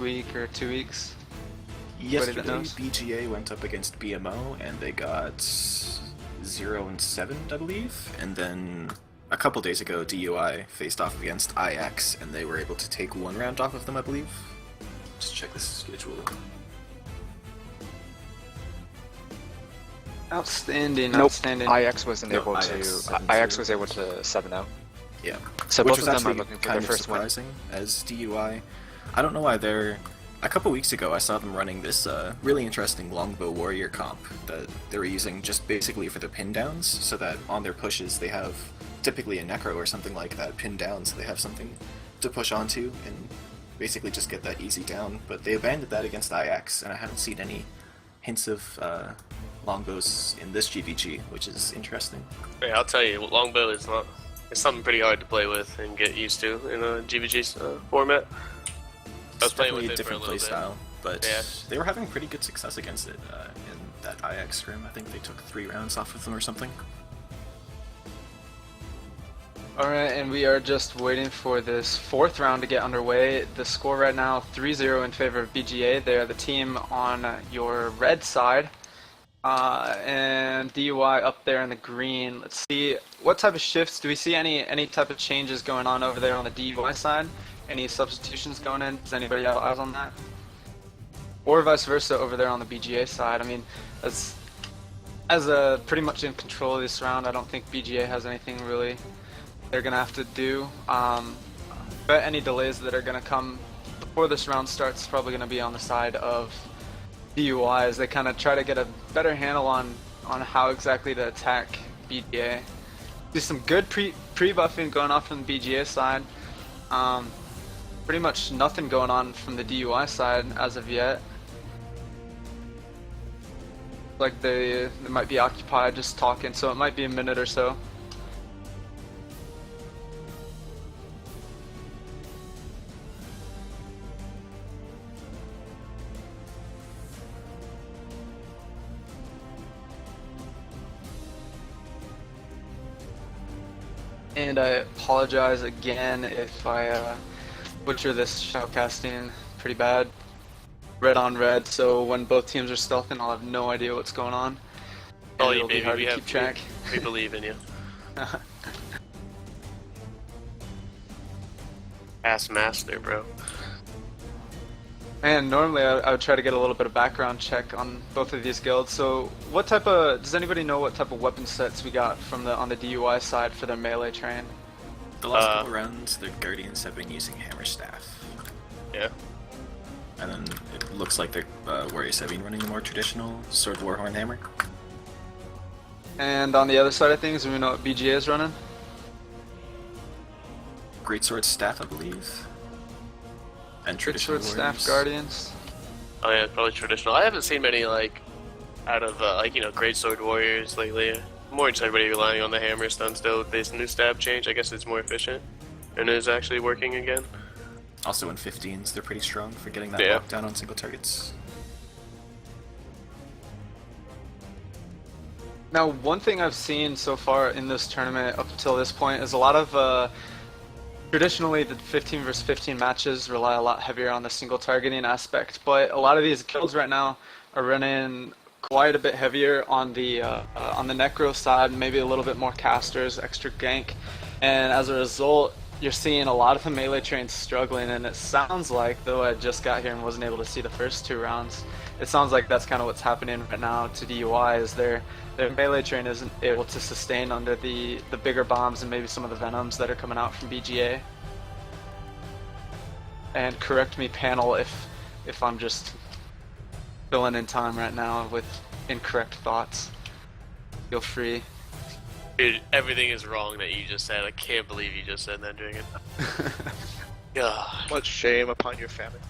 week or 2 weeks. Yesterday, that knows. BGA went up against BMO and they got 0-7, I believe. And then a couple days ago, DUI faced off against IX and they were able to take 1 round off of them, I believe. Just check the schedule. Outstanding, Nope. outstanding. IX wasn't No, able IX to. 7-0. IX was able to 7-0. Yeah. So Which both was of them are actually looking for kind their of first win. surprising as DUI. I don't know why they're... A couple weeks ago I saw them running this really interesting longbow warrior comp that they were using just basically for the pin downs, so that on their pushes they have typically a necro or something like that pinned down, so they have something to push onto and basically just get that easy down. But they abandoned that against IX, and I haven't seen any hints of longbows in this GvG, which is interesting. Yeah, I'll tell you, longbow is not. It's something pretty hard to play with and get used to in a GvG format. I was It's playing definitely with a it for a different little playstyle, but Yeah. they were having pretty good success against it in that IX scrim. I think they took 3 rounds off of them or something. Alright, and we are just waiting for this 4th round to get underway. The score right now, 3-0 in favor of BGA. They are the team on your red side. And DUI up there in the green. Let's see, what type of shifts, do we see any type of changes going on over there on the DUI side? Any substitutions going in? Does anybody have eyes on that? Or vice versa over there on the BGA side? I mean, as pretty much in control of this round, I don't think BGA has anything really they're gonna have to do. But any delays that are gonna come before this round starts is probably gonna be on the side of DUI as they kind of try to get a better handle on how exactly to attack BGA. There's some good pre-buffing going on from the BGA side. Pretty much nothing going on from the DUI side as of yet. Like they might be occupied just talking, so it might be a minute or so. And I apologize again if I butcher this shoutcasting pretty bad. Red on red, so when both teams are stealthing, I'll have no idea what's going on. Oh, And you it'll be baby, hard we to have keep track. We believe in you. Ass master, bro. And normally I would try to get a little bit of background check on both of these guilds. So what type of, does anybody know what type of weapon sets we got from on the DUI side for their melee train? The last couple rounds, the Guardians have been using Hammer Staff. Yeah. And then it looks like the Warriors have been running the more traditional Sword Warhorn Hammer. And on the other side of things, we know what BGA is running. Greatsword Staff, I believe. And traditional Greatsword warriors. Staff Guardians. Oh yeah, probably traditional. I haven't seen many like out of great sword warriors lately. More just everybody relying on the hammer stun still with this new stab change. I guess it's more efficient and is actually working again. Also in 15s, they're pretty strong for getting that Yeah. lockdown on single targets. Now, one thing I've seen so far in this tournament up until this point is a lot of traditionally, the 15 versus 15 matches rely a lot heavier on the single targeting aspect, but a lot of these guilds right now are running quite a bit heavier on the necro side, maybe a little bit more casters, extra gank, and as a result, you're seeing a lot of the melee trains struggling. And it sounds like, though I just got here and wasn't able to see the first 2 rounds, it sounds like that's kind of what's happening right now to DUI, is their melee train isn't able to sustain under the bigger bombs and maybe some of the venoms that are coming out from BGA. And correct me, panel, if I'm just filling in time right now with incorrect thoughts. Feel free. Dude, everything is wrong that you just said. I can't believe you just said that, Drigan. God. Much shame upon your family.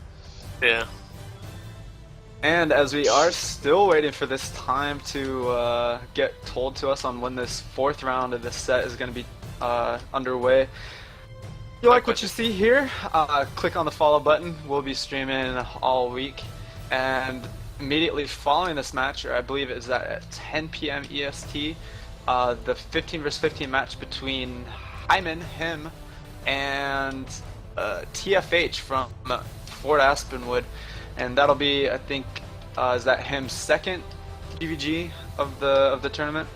Yeah. And as we are still waiting for this time to get told to us on when this 4th round of this set is going to be underway. If you like what you see here, click on the follow button. We'll be streaming all week. And immediately following this match, or I believe it is at 10 p.m. EST, the 15 vs 15 match between Hyman, him, and TFH from Fort Aspenwood, and that'll be, I think, is that him second GvG of the tournament?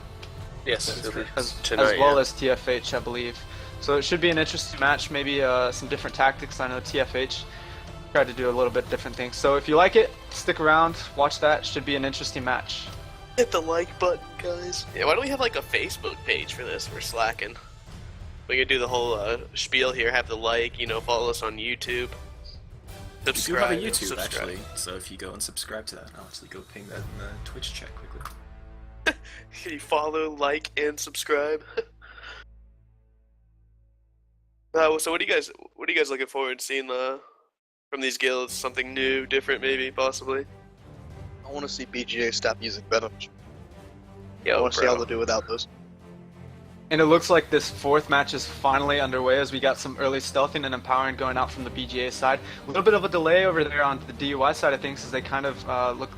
Yes, as tonight, well as TFH, I believe. So it should be an interesting match, maybe some different tactics. I know TFH tried to do a little bit different things. So if you like it, stick around, watch that. Should be an interesting match. Hit the like button, guys. Yeah, why don't we have like a Facebook page for this? We're slacking. We could do the whole spiel here, have the like, you know, follow us on YouTube. We do Subscribe. have a YouTube subscribe. actually, so if you go and subscribe to that, I'll actually go ping that in the Twitch chat quickly. Can you follow, like, and subscribe? So what are you guys looking forward to seeing from these guilds? Something new, different, maybe, possibly? I want to see BGA stop using Venom. I Yo, want to see how bro. they do without those. And it looks like this fourth match is finally underway as we got some early stealthing and empowering going out from the BGA side. A little bit of a delay over there on the DUI side of things as they kind of look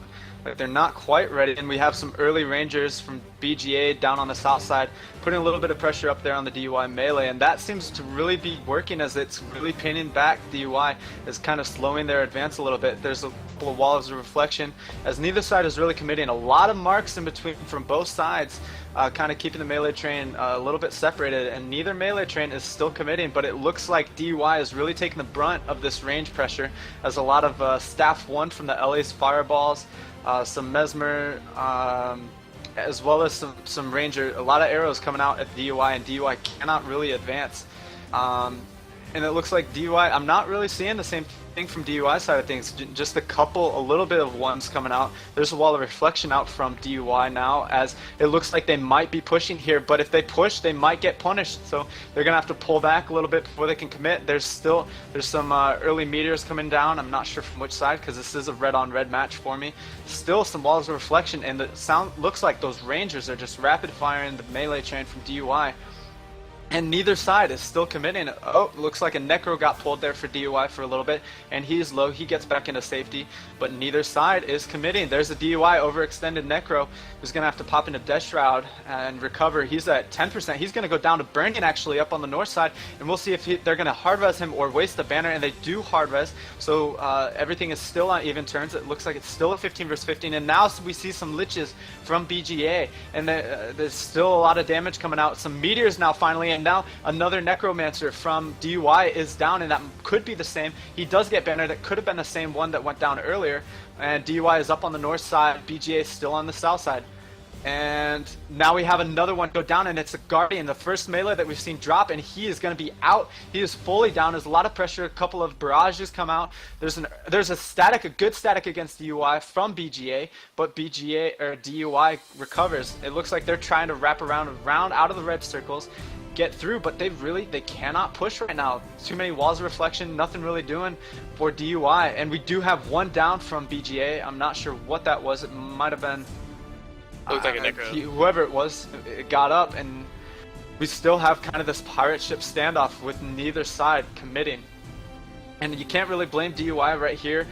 like they're not quite ready. And we have some early rangers from BGA down on the south side putting a little bit of pressure up there on the DUI melee. And that seems to really be working as it's really pinning back DUI, is kind of slowing their advance a little bit. There's a couple of walls of reflection as neither side is really committing. A lot of marks in between from both sides. Kind of keeping the melee train a little bit separated, and neither melee train is still committing, but it looks like DUI is really taking the brunt of this range pressure as a lot of staff one from the LA's fireballs, some mesmer, as well as some ranger, a lot of arrows coming out at DUI, and DUI cannot really advance. And it looks like DUI, I'm not really seeing the same thing from DUI side of things, just a little bit of ones coming out. There's a wall of reflection out from DUI now, as it looks like they might be pushing here, but if they push, they might get punished, so they're gonna have to pull back a little bit before they can commit. There's some early meteors coming down. I'm not sure from which side, because this is a red on red match for me. Still some walls of reflection, and the sound looks like those rangers are just rapid firing the melee train from DUI. And neither side is still committing. Oh, looks like a Necro got pulled there for DUI for a little bit, and he's low. He gets back into safety, but neither side is committing. There's a DUI overextended Necro who's going to have to pop into Death Shroud and recover. He's at 10%. He's going to go down to Burning actually up on the north side, and we'll see if they're going to hard res him or waste the banner, and they do hard res. So everything is still on even turns. It looks like it's still a 15 versus 15, and now we see some liches from BGA, and there's still a lot of damage coming out. Some meteors now finally, and now another Necromancer from DUI is down, and that could be the same. He does get banner. That could have been the same one that went down earlier, and DUI is up on the north side. BGA is still on the south side. And now we have another one go down, and it's a Guardian, the first melee that we've seen drop, and he is going to be out. He is fully down. There's a lot of pressure. A couple of barrages come out. There's a good static against DUI from BGA, but DUI recovers. It looks like they're trying to wrap around out of the red circles, get through, but they cannot push right now. Too many walls of reflection, nothing really doing for DUI, and we do have one down from BGA. I'm not sure what that was. It might have been Looked like a Necro. whoever it was. It got up, and we still have kind of this pirate ship standoff with neither side committing. And you can't really blame DUI right here,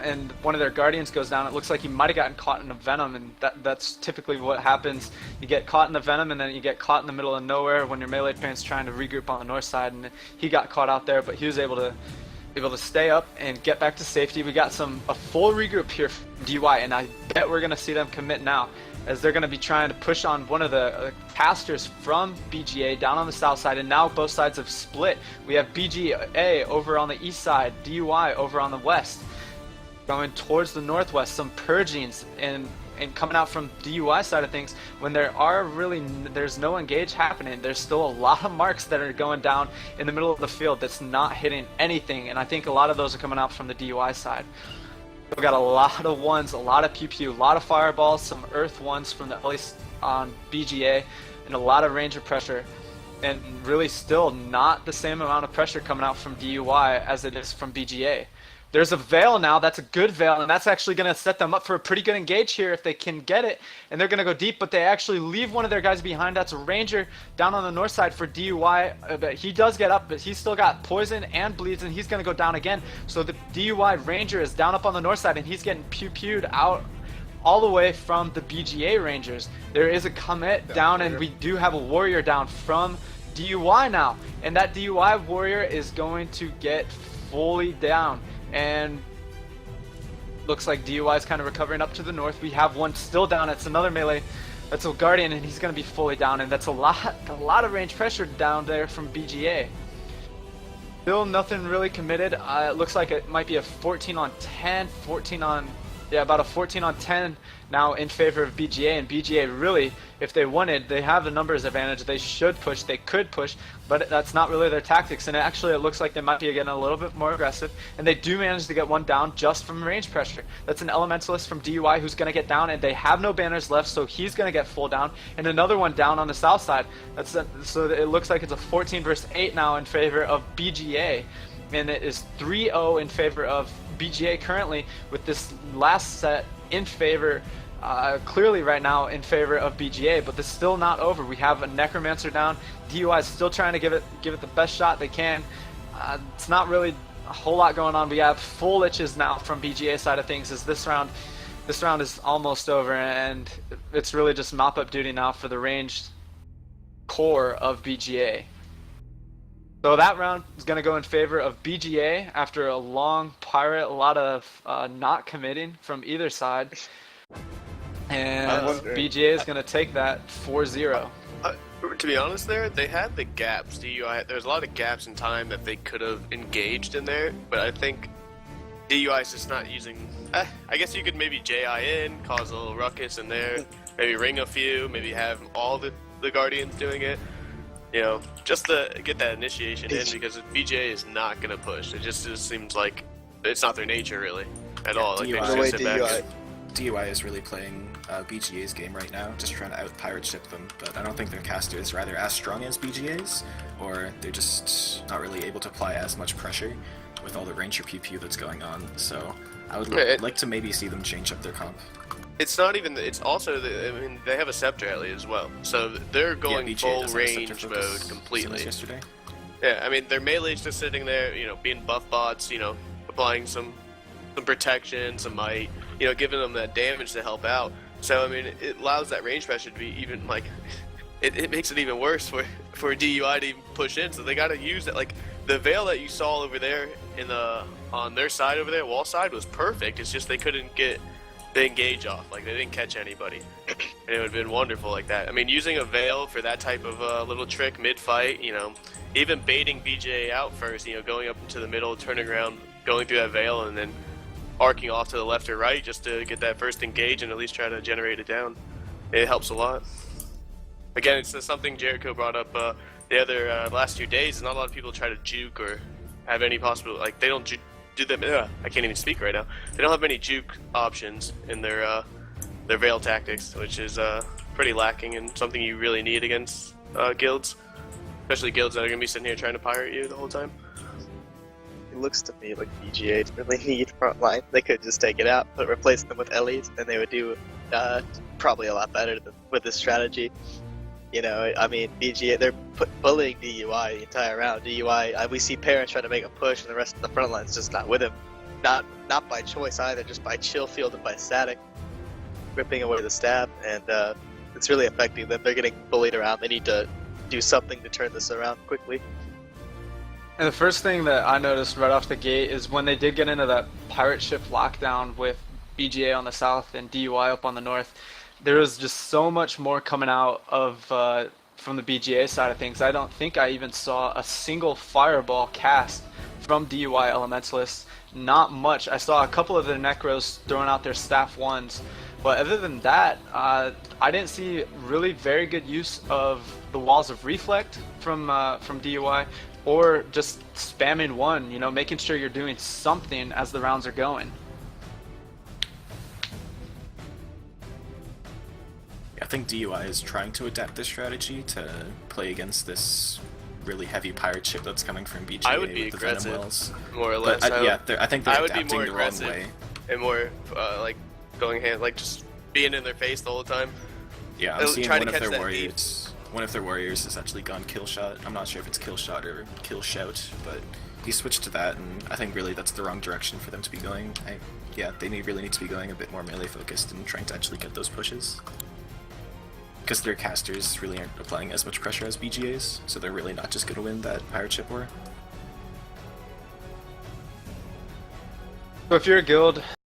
and one of their Guardians goes down. It looks like he might have gotten caught in a Venom, and that's typically what happens. You get caught in the Venom, and then you get caught in the middle of nowhere when your melee train's trying to regroup on the north side, and he got caught out there, but he was able to stay up and get back to safety. We got a full regroup here from DUI, and I bet we're going to see them commit now, as they're going to be trying to push on one of the casters from BGA down on the south side, and now both sides have split. We have BGA over on the east side, DUI over on the west, going towards the northwest. Some purgings and coming out from DUI side of things, when there's no engage happening. There's still a lot of marks that are going down in the middle of the field that's not hitting anything, and I think a lot of those are coming out from the DUI side. We've got a lot of ones, a lot of pew-pew, a lot of fireballs, some earth ones from the LA on BGA, and a lot of ranger pressure, and really still not the same amount of pressure coming out from DUI as it is from BGA. There's a Veil now. That's a good Veil, and that's actually going to set them up for a pretty good engage here if they can get it, and they're going to go deep, but they actually leave one of their guys behind. That's a Ranger down on the north side for DUI, but he does get up, but he's still got poison and bleeds, and he's going to go down again. So the DUI Ranger is down up on the north side, and he's getting pew-pewed out all the way from the BGA Rangers. There is a commit down, and we do have a Warrior down from DUI now, and that DUI Warrior is going to get fully down. and looks like DUI is kind of recovering up to the north. We have one still down. It's another melee. That's a Guardian, and he's going to be fully down, and that's a lot of range pressure down there from BGA. Still nothing really committed. It looks like it might be a 14 on 10, about a 14 on 10 now in favor of BGA, and BGA really, if they wanted, they have the numbers advantage. They should push, they could push, but that's not really their tactics, and it looks like they might be getting a little bit more aggressive, and they do manage to get one down just from range pressure. That's an Elementalist from DUI who's going to get down, and they have no banners left, so he's going to get full down, and another one down on the south side. So it looks like it's a 14 versus 8 now in favor of BGA, and it is 3-0 in favor of BGA currently, with this last set in favor, clearly right now in favor of BGA, but this is still not over. We have a Necromancer down. DUI is still trying to give it the best shot they can. It's not really a whole lot going on. We have full liches now from BGA side of things, as this round is almost over, and it's really just mop-up duty now for the ranged core of BGA. So that round is going to go in favor of BGA after a long pirate, a lot of not committing from either side. And BGA is going to take that 4-0. To be honest they had the gaps. DUI, there's a lot of gaps in time that they could have engaged in there, but I think DUI is just not using... I guess you could maybe JI in, cause a little ruckus in there, maybe ring a few, maybe have all the Guardians doing it. You know, just to get that initiation in, because BGA is not going to push. It just seems like it's not their nature, really, at all. Like, DUI is really playing BGA's game right now, just trying to out-pirate ship them, but I don't think their caster is either as strong as BGA's, or they're just not really able to apply as much pressure with all the ranger PPU that's going on, so I would like to maybe see them change up their comp. It's not even. It's also. I mean, they have a Scepter Ellie as well, so they're going full range mode completely. Yesterday. Yeah, I mean, their melee's just sitting there, you know, being buff bots, you know, applying some protection, some might, you know, giving them that damage to help out. So I mean, it allows that range pressure to be even like. It makes it even worse for DUI to even push in. So they got to use it. Like the veil that you saw over there on their side over there, wall side, was perfect. It's just they couldn't get the engage off, like they didn't catch anybody, and it would have been wonderful like that. I mean, using a veil for that type of little trick mid-fight, you know, even baiting BJ out first, you know, going up into the middle, turning around, going through that veil, and then arcing off to the left or right just to get that first engage and at least try to generate it down. It helps a lot. Again, it's something Jericho brought up the other last few days, and not a lot of people try to juke or have any possible, like they don't do them. I can't even speak right now. They don't have many juke options in their veil tactics, which is pretty lacking and something you really need against guilds, especially guilds that are gonna be sitting here trying to pirate you the whole time. It looks to me like BGA really need frontline. They could just take it out, but replace them with Ellies, and they would do probably a lot better with this strategy. You know, I mean, BGA, they're bullying DUI the entire round. DUI, we see parents trying to make a push, and the rest of the front line's just not with him. Not by choice either, just by chill field and by static, ripping away the stab, and it's really affecting them. They're getting bullied around. They need to do something to turn this around quickly. And the first thing that I noticed right off the gate is when they did get into that pirate ship lockdown with BGA on the south and DUI up on the north, there was just so much more coming out of from the BGA side of things. I don't think I even saw a single fireball cast from DUI Elementalists. Not much. I saw a couple of the Necros throwing out their staff ones, but other than that, I didn't see really very good use of the walls of reflect from DUI, or just spamming one. You know, making sure you're doing something as the rounds are going. I think DUI is trying to adapt this strategy to play against this really heavy pirate ship that's coming from BGA. I would be with aggressive, the Venom Wells. More or less. But, I think they're I would adapting be more the aggressive wrong way. and more like going hand, like just being in their face the whole time. Yeah, I'm They'll seeing try to one of catch their that warriors. One of their warriors has actually gone kill shot. I'm not sure if it's kill shot or kill shout, but he switched to that, and I think really that's the wrong direction for them to be going. They really need to be going a bit more melee focused and trying to actually get those pushes. Because their casters really aren't applying as much pressure as BGA's, so they're really not just going to win that pirate ship war. So if you're a guild